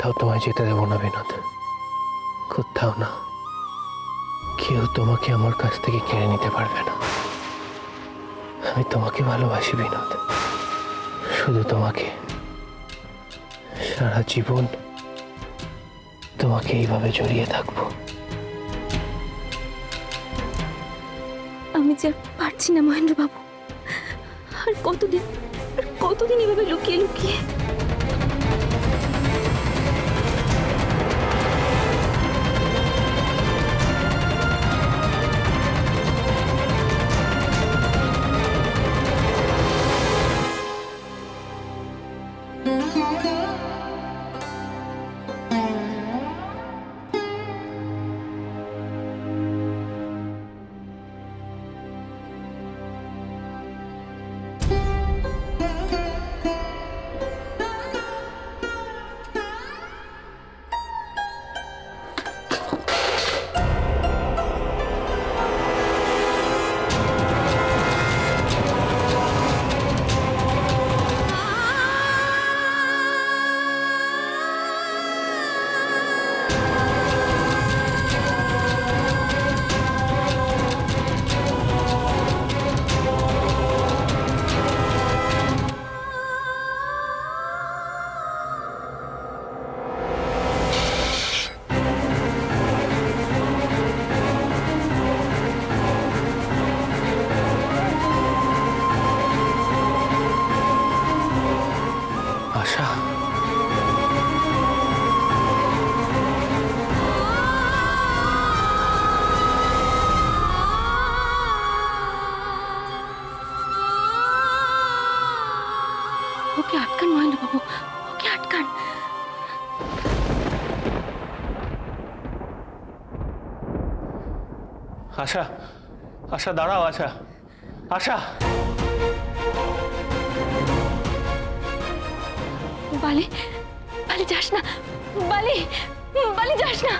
কোথাও তোমায় যেতে দেব না বিনোদ, কোথাও না। কেউ তোমাকে আমার কাছ থেকে কেড়ে নিতে পারবে না। আমি তোমাকে ভালোবাসি বিনোদ, শুধু তোমাকে। সারা জীবন তোমাকে এইভাবে জড়িয়ে থাকবো। আমি যে আর পারছি না মহেন্দ্র বাবু। আর কতদিন এভাবে লুকিয়ে লুকিয়ে। আশা, ওকে আটকান মহেন্দ্র বাবু, ওকে আটকান। আশা, আশা দাঁড়াও। আশা, আশা। বালি, বালি যাস না। বালি, বালি যাস না।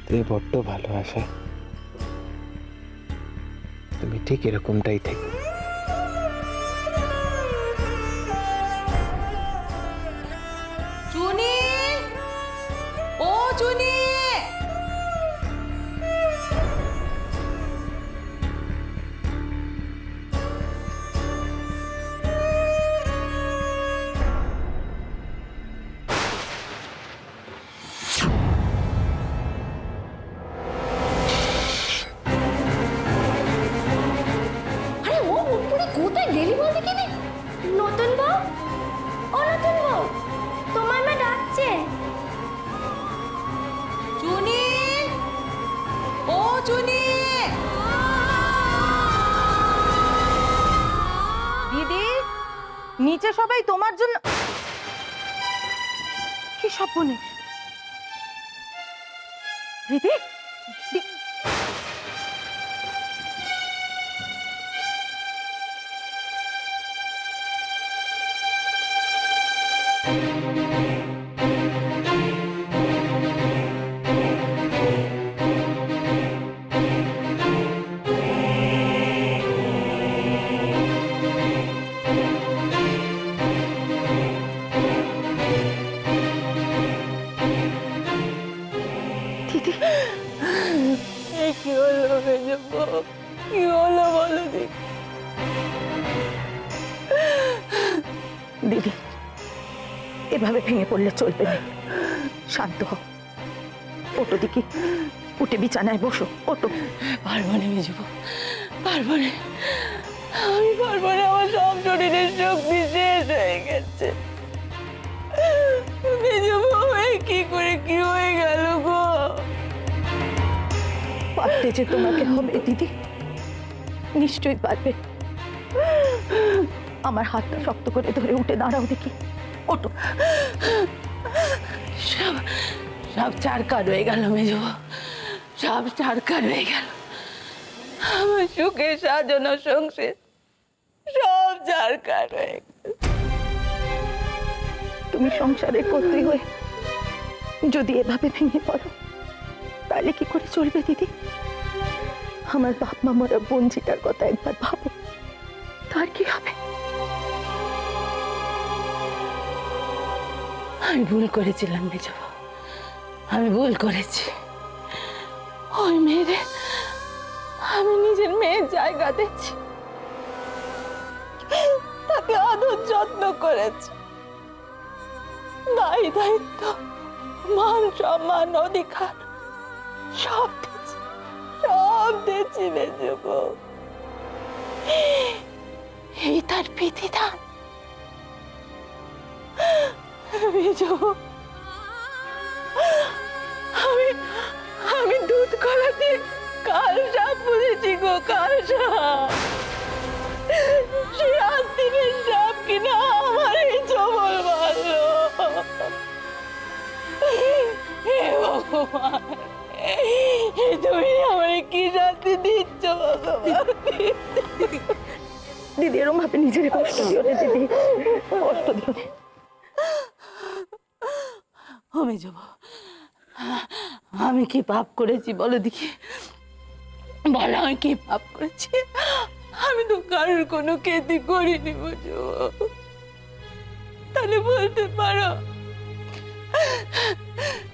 তুমি বড্ড ভালো। আশা, তুমি ঠিক এরকমটাই থেকো। চুনি, ও চুনি। আরে ও বলছে সবাই তোমার জন্য। কি স্বপ্নে দিদি? কি হলো মেজো বউ? কি হলো বলো দেখি। দিদি, এভাবে ভেঙে পড়লে চলবে না, শান্ত হও। ওটো দিকে উঠে বিছানায় বসো, ওটো। পারবো না মেজো বউ, পারবো না, আমি পারবো না, আমার সব শরীরের শক্তি শেষ হয়ে গেছে। মেজো বউ, এই কি করে কি হয়ে গেল গো? পারতে যে তোমাকে হবে দিদি, নিশ্চয়ই পারবে। আমার হাতটা শক্ত করে ধরে উঠে দাঁড়াও দেখি, ওটো। সব সব চারকার হয়ে গেল মেজো বউ, সব চারকার হয়ে গেল। আমার সুখে সাজানো সংসার সব চারকার হয়ে গেল। তুমি সংসারে করতে হয়ে যদি এভাবে ভেঙে পড়ো, তাহলে কি করে চলবে দিদি? আমার বাপ মা মরা বোনঝিটার কথা একবার ভাবো, তার কি হবে? আমি ভুল করেছিলাম মেজো বউ, আমি ভুল করেছি। ওই মেয়েরে আমি নিজের মেয়ের জায়গা দিচ্ছি, তাকে আদর যত্ন করেছি, দায়ী দায়িত্ব, মান সম্মান, অধিকার সব দিচ্ছি, সব দিচ্ছি মেজো বউ। এই তার বিধিদান মেজো বউ। আমি আমি দুধ কলা দিয়ে কাল সাপ বুঝেছি গো, কাল সাপ। সেই আস্তিনের সাপ কিনা আমার এই চবল মারলো। হে ভগবান, তুমি আমার কি শাস্তি দিচ্ছ ভগবান? দিদি, এরম ভাবে নিজের কষ্ট দিও না দিদি, কষ্ট দিও না। ও মেজো বউ, আমি কি পাপ করেছি বলো দেখি, বলো আমি কি পাপ করেছি? আমি তো কারোর কোনো ক্ষতি করিনি মেজো বউ, তাহলে বলতে পারো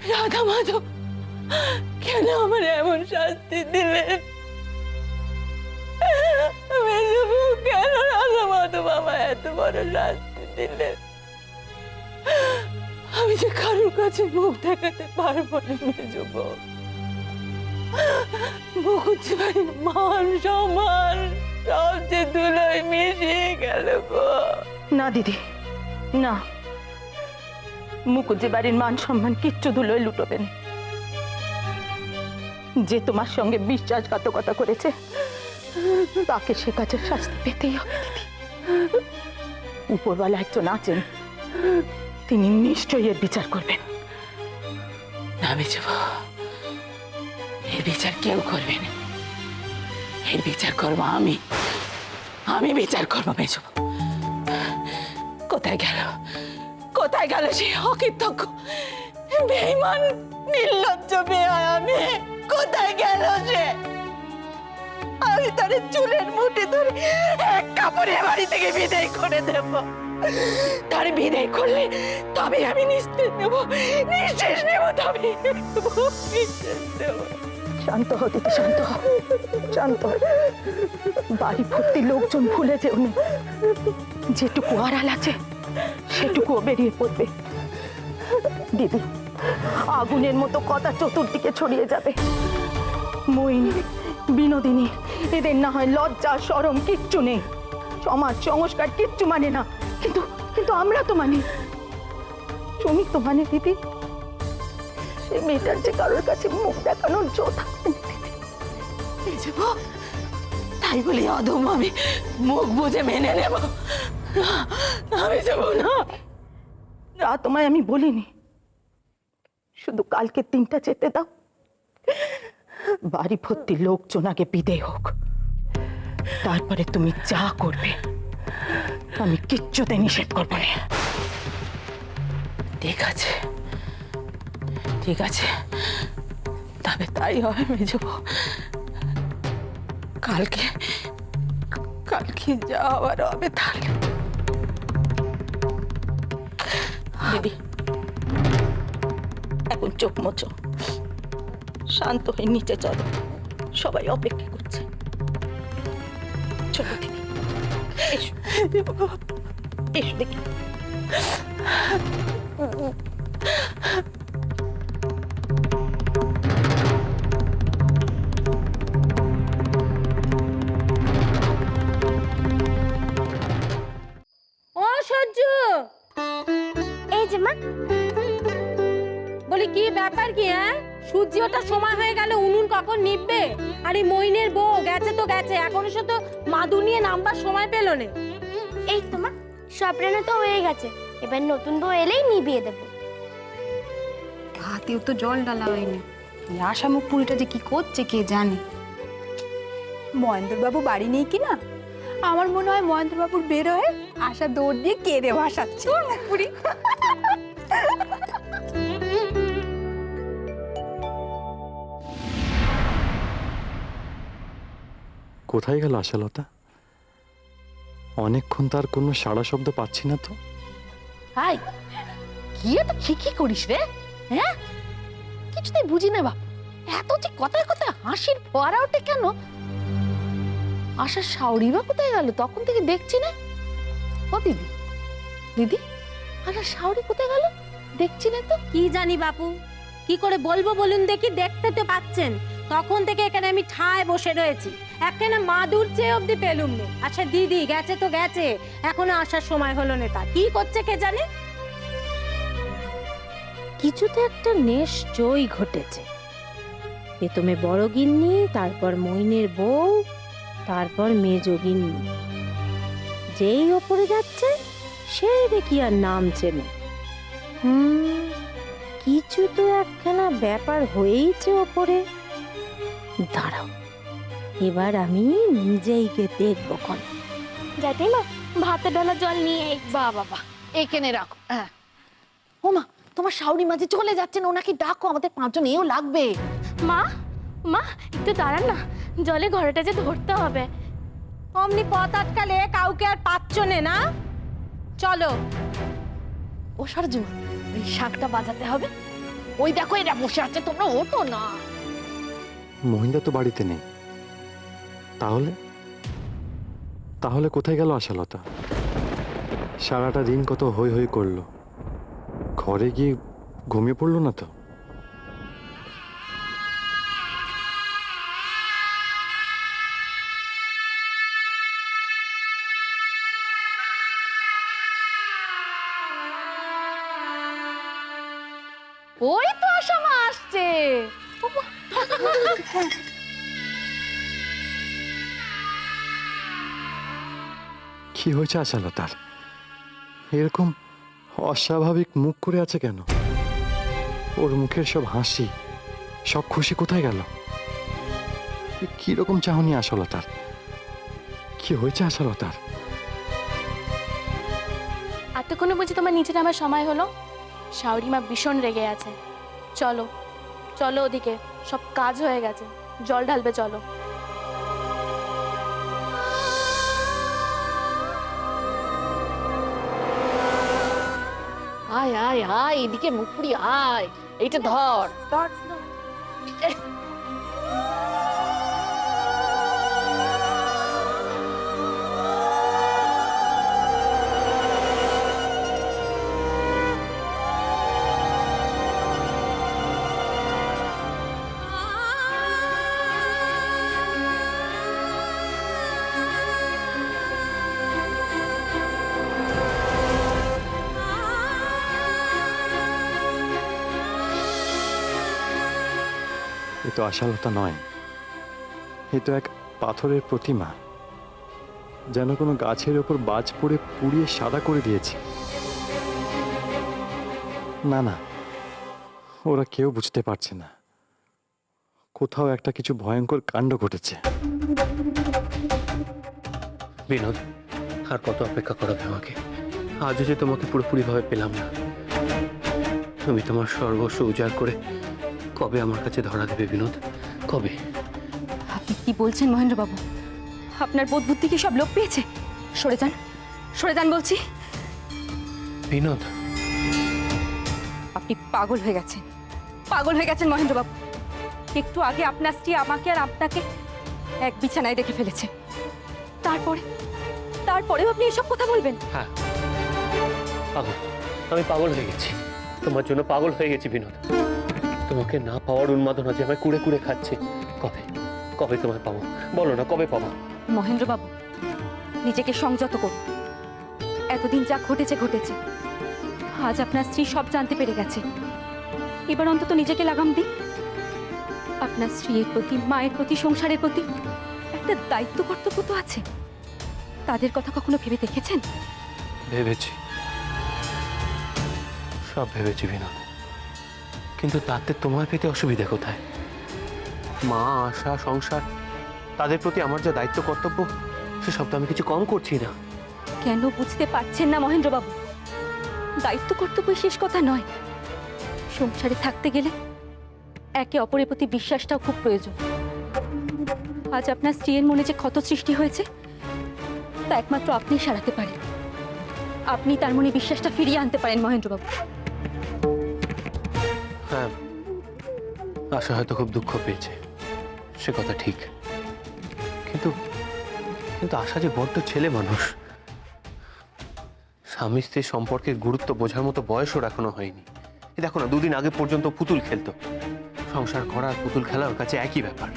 রাধা মাধব কেন আমার এমন শাস্তি দিলেন? মেজো বউ, কেন রাধা মাধব আমার এত বড় শাস্তি দিলেন? আমি যে কারোর কাছে মুখ দেখাতে পারবো না মেজো বউ। মুখুজ্জি বাড়ির মান সম্মান সব যে ধুলোয় মিশিয়ে গেল গো। না দিদি, না, মুকুজ্জি বাড়ির মান সম্মান কিচ্ছু ধুলোয় লুটোবেন। যে তোমার সঙ্গে বিশ্বাসঘাতকতা করেছে, তাকে সে কাজের শাস্তি পেতেই হবে দিদি। উপরওয়ালা একজন আছেন, তিনি নিশ্চয়ই এর বিচার করবেন। না মেজো বউ, এর বিচার কেউ করবে না, এর বিচার করবো আমি, আমি বিচার করবো মেজো বউ। কোথায় গেল, কোথায় গেল সেই অকৃতজ্ঞ বেঈমান নির্লজ্জ বেহায়া মেয়ে? কোথায় গেল সে? আমি তার চুলের মুঠি ধরে এক কাপড়ে বাড়ি থেকে বিদায় করে দেব। তার বিদায় করলে তবে আমি নিঃশ্বাস নেব, নিঃশ্বাস নেব, তবে নিঃশ্বাস নেব। শান্ত হও দিদি, শান্ত হও, শান্ত হও। বাড়ি ভর্তি লোকজন ভুলে যেও না, যেটুকু আড়াল আছে সেটুকুও বেরিয়ে পড়বে। দিদি, আগুনের মতো কথা চতুর্দিকে ছড়িয়ে যাবে। মইন, বিনোদিনী, এদের না হয় লজ্জা শরম কিচ্ছু নেই, সমাজ সংস্কার কিচ্ছু মানে না, কিন্তু কিন্তু আমরা তো মানি। তুমি তো মানে দিদি, সেই মেয়েটার যে কারোর কাছে মুখ দেখানোর জো থাকবে না দিদি। মেজো বউ, তাই বলি অদম আমি মুখ বুঝে মেনে নেব? আমি যাব না। না, তোমায় আমি বলিনি, শুধু কালকে দিনটা যেতে দাও। বাড়ি ভর্তি লোকজন আগে বিদেয় হোক, তারপরে তুমি যা করবে আমি কিচ্ছুতে নিষেধ করবো না। ঠিক আছে, ঠিক আছে, তবে তাই হয় মেজবো। কালকে কালকে যা হওয়ার হবে তাহলে। দিদি, এখন চোখ মোচো, শান্ত হয়ে নিচে চলো, সবাই অপেক্ষা করছে। ছোট দিদি, এসো এসো দেখি। ও সহ্য, এই যে মা, বলি কি ব্যাপার কি? হ্যাঁ, সূর্য ওঠার সময় হয়ে গেল, উনুন কখন নিববে? আর এই মইনের বউ গেছে তো গেছে, এখনো সে তো মাদুর নিয়ে নামবার সময় পেল না। এই তো মা, সব রান্না তো হয়ে গেছে, এবার নতুন বউ এলেই নিভিয়ে দেবো। হাতেও তো জল ডালা হয়নি। এই আশামুখ পুরিটা যে কি করছে কে জানে। মহেন্দ্রবাবু বাড়ি নেই কি না? আমার মনে হয় মহেন্দ্রবাবুর বের হয়ে আশা দৌড় দিয়ে কেঁদে ভাসাচ্ছে পুরি। কোথায় গেল আশালতা? অনেকক্ষণ তার কোনো সাড়া শব্দ পাচ্ছি না তো। হাই, কি এত খিকি করিস রে? হ্যাঁ, কিছুতেই বুঝি না বাপ, এত যে কথায় কথায় হাসির ফোয়ারা ওঠে কেন? আশার শাওরি বা কোথায় গেল? তখন থেকে দেখছি না। ও দিদি, দিদি, আশার শাওরি কোথায় গেল? দেখছি না তো। কি জানি বাপু, কি করে বলবো বলুন দেখি? দেখতে তো পাচ্ছেন, তখন থেকে এখানে আমি ঠায় বসে রয়েছি, একখানা মাদুর চেয়ে অব্দি পেলুম নে। আচ্ছা দিদি গেছে তো গেছে, এখনো আসার সময় হলো না, তা কি করছে কে জানে? কিছু তো একটা নিশ্চয়ই ঘটেছে। প্রথমে বড় গিন্নি, তারপর মইনের বউ, তারপর মেজ গিন্নি। যেই ওপরে যাচ্ছে সেই দেখি আর নামছে না। কিছু তো একখানা ব্যাপার হয়েইছে ওপরে। দাঁড়াও, এবার আমি নিজেই গিয়ে দেখবো কোন। যাতে মা, ভাতের ডালা জল নিয়ে এই। বাবা, এখানে রাখো। হ্যাঁ, ও মা, তোমার শাওরি মাঝে চলে যাচ্ছেন, ওনাকে ডাকো, আমাদের পাঁচজন এও লাগবে। মা, মা একটু দাঁড়ান না, জলে ঘরেটা যে ধরতে হবে। অমনি পথ আটকালে কাউকে আর পাচ্ছ না। চলো। ও সরজু, ওই শাকটা বাজাতে হবে। ওই দেখো এরা বসে আছে, তোমরা ওঠো না। মহিন্দা তো বাড়িতে নেই, তাহলে তাহলে কোথায় গেল আশালতা? সারাটা দিন কত হই হই করলো, ঘরে গিয়ে ঘুমিয়ে পড়লো না তো? ওই তো আশা মা আসছে। কি হয়েছে আশালতার? এরকম অস্বাভাবিক মুখ করে আছে কেন? ওর মুখের সব হাসি, সব খুশি কোথায় গেল? কি রকম চাহনি আশালতার? কি হয়েছে আশালতার? এতক্ষণে বুঝি তোমার নিচে নামার সময় হলো? শাওরি মা ভীষণ রেগে আছে। চলো চলো, ওদিকে সব কাজ হয়ে গেছে, জল ঢালবে চলো। আয় আয় আয়, এদিকে মুখ পুরি আয়, এইটা ধর ধর। এ তো আশালতা নয়, এ তো এক পাথরের প্রতিমা। যেন কোনো গাছের ওপর বাজ পড়ে পুড়িয়ে সাদা করে দিয়েছে। না না, ওরা কেউ বুঝতে পারছে না কোথাও একটা কিছু ভয়ঙ্কর কাণ্ড ঘটেছে। বিনোদ, আর কত অপেক্ষা করাবে আমাকে? আজও যে তোমাকে পুরোপুরিভাবে পেলাম না। তুমি তোমার সর্বস্ব উজাড় করে কবে আমার কাছে ধরা দেবে বিনোদ? কবে? আপনি কি বলছেন মহেন্দ্রবাবু? আপনার বোধ বুদ্ধি কি সব লোপ পেয়েছে? সরে যান বলছি। বিনোদ, আপনি পাগল হয়ে গেছেন মহেন্দ্রবাবু। একটু আগে আপনার স্ত্রী আমাকে আর আপনাকে এক বিছানায় দেখে ফেলেছে, তারপরেও আপনি এসব কথা বলবেন? হ্যাঁ, পাগল। আমি পাগল হয়ে গেছি, তোমার জন্য পাগল হয়ে গেছি বিনোদ। তোমাকে না পাওয়ার উন্মাদনা যে আমায় কুড়ে কুড়ে খাচ্ছে। কবে কবে তোমায় পাবো? বলো না, কবে পাবো? মহেন্দ্রবাবু, নিজেকে সংযত করুন। এতদিন যা ঘটেছে, আজ আপনার স্ত্রী সব জানতে পেরে গেছে। এবার অন্তত নিজেকে লাগাম দিন। আপনার স্ত্রীর প্রতি, মায়ের প্রতি, সংসারের প্রতি একটা দায়িত্ব কর্তব্য তো আছে। তাদের কথা কখনো ভেবে দেখেছেন? ভেবেছি, সব ভেবেছি বিনোদ, কিন্তু তাতে তোমার পেতে অসুবিধা কোথায়? মা, আশা, সংসার, তাদের প্রতি আমার যা দায়িত্ব কর্তব্য, সেসব তো আমি কিছু কম করছি না। কেন বুঝতে পারছেন না মহেন্দ্রবাবু? দায়িত্ব কর্তব্যই শেষ কথা নয়। সংসারে থাকতে গেলে একে অপরের প্রতি বিশ্বাসটাও খুব প্রয়োজন। আজ আপনার স্ত্রীর মনে যে ক্ষত সৃষ্টি হয়েছে, তা একমাত্র আপনিই সারাতে পারেন। আপনি তার মনে বিশ্বাসটা ফিরিয়ে আনতে পারেন মহেন্দ্রবাবু। হ্যাঁ, আশা হয়তো খুব দুঃখ পেয়েছে, সে কথা ঠিক, কিন্তু কিন্তু আশা যে বড্ড ছেলে মানুষ। স্বামী স্ত্রীর সম্পর্কের গুরুত্ব বোঝার মতো বয়সও এখনো হয়নি। এই দেখো না, দুদিন আগে পর্যন্ত পুতুল খেলতো। সংসার করা আর পুতুল খেলা ওর কাছে একই ব্যাপার।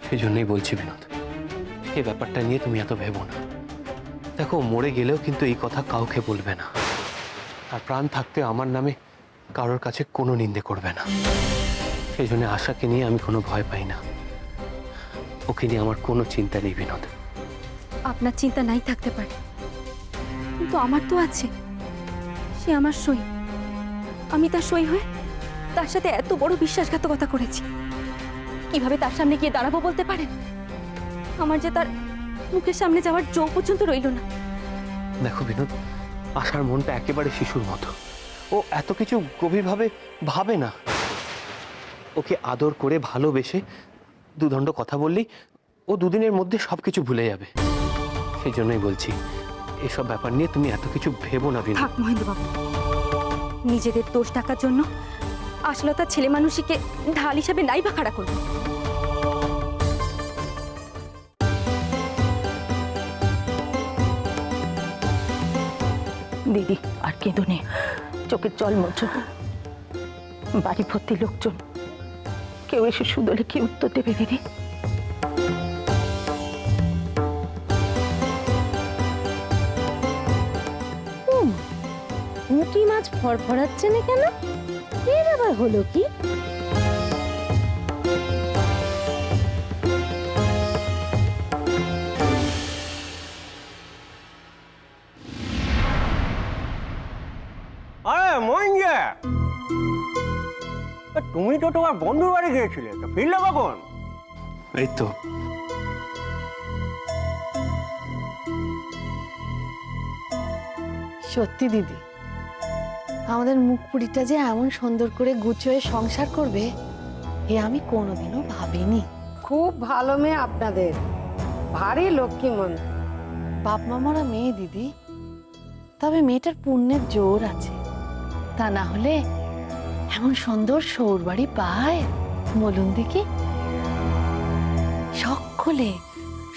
সেই জন্যই বলছি বিনোদ, এই ব্যাপারটা নিয়ে তুমি এত ভেবো না। দেখো, মরে গেলেও কিন্তু এই কথা কাউকে বলবে না, আর প্রাণ থাকতে আমার নামে কারোর কাছে কোনো নিন্দে করবে না। সেই জন্য আশাকে নিয়ে আমি কোনো ভয় পাই না, ওকে নিয়ে আমার কোনো চিন্তা নেই বিনোদ। আপনার চিন্তা নাই থাকতে পারে, কিন্তু আমার তো আছে। সে আমার সই, আমি তার সই হয়ে তার সাথে এত বড় বিশ্বাসঘাতকতা করেছি। কিভাবে তার সামনে গিয়ে দাঁড়াবো বলতে পারেন? আমার যে তার মুখের সামনে যাওয়ার জো পর্যন্ত রইল না। দেখো বিনোদ, আশার মনটা একেবারে শিশুর মতো। ও এত কিছু গভীরভাবে ভাবে না। ওকে আদর করে ভালোবেসে দুদণ্ড কথা বললেই ও দুদিনের মধ্যে সবকিছু ভুলে যাবে। সেই জন্যই বলছি, এসব ব্যাপার নিয়ে তুমি এত কিছু ভেবো না বিনোদ। থাক মহেন্দ্রবাবু, নিজেদের দোষ ঢাকার জন্য আশালতার ছেলে মানুষকে ঢাল হিসাবে নাই বা খাড়া করবো। দিদি, আর কেঁদো নে, চোখের জল মোছো। বাড়ি ভর্তি লোকজন, কেউ এসে শুধলে কি উত্তর দেবে দিদি? পুঁটি মাছ ফরফরাচ্ছে না কেন? এর আবার হলো কি? আরে মইনজা, তুমি তো তোমার বন্ধুর বাড়ি গিয়েছিলে, তো ফিরলে কখন? এই তো সত্যি দিদি, আমাদের মুখপুরিটা যে এমন সুন্দর করে গুছিয়ে সংসার করবে, এ আমি কোনোদিনও ভাবিনি। খুব ভালো মেয়ে আপনাদের, ভারী লক্ষ্মী মন। বাপ মামারা মেয়ে দিদি, তবে মেয়েটার পুণ্যের জোর আছে। তা না হলে এমন সুন্দর সৌর বাড়ি পায় বলুন দেখি।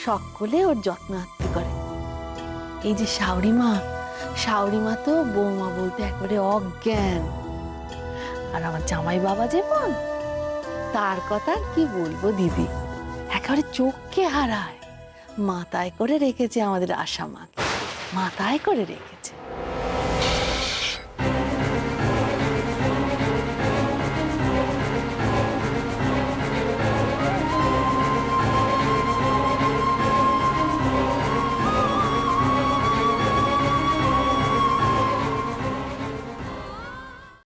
সকলে ওর যত্ন আত্মি করে। এই যে শাওরি মা তো বৌমা বলতে একবারে অজ্ঞান। আর আমার জামাই বাবা যেমন, তার কথা কি বলবো দিদি, একেবারে চোখকে হারায়। মাথায় করে রেখেছে আমাদের আশা মাকে, মাথায় করে রেখেছে।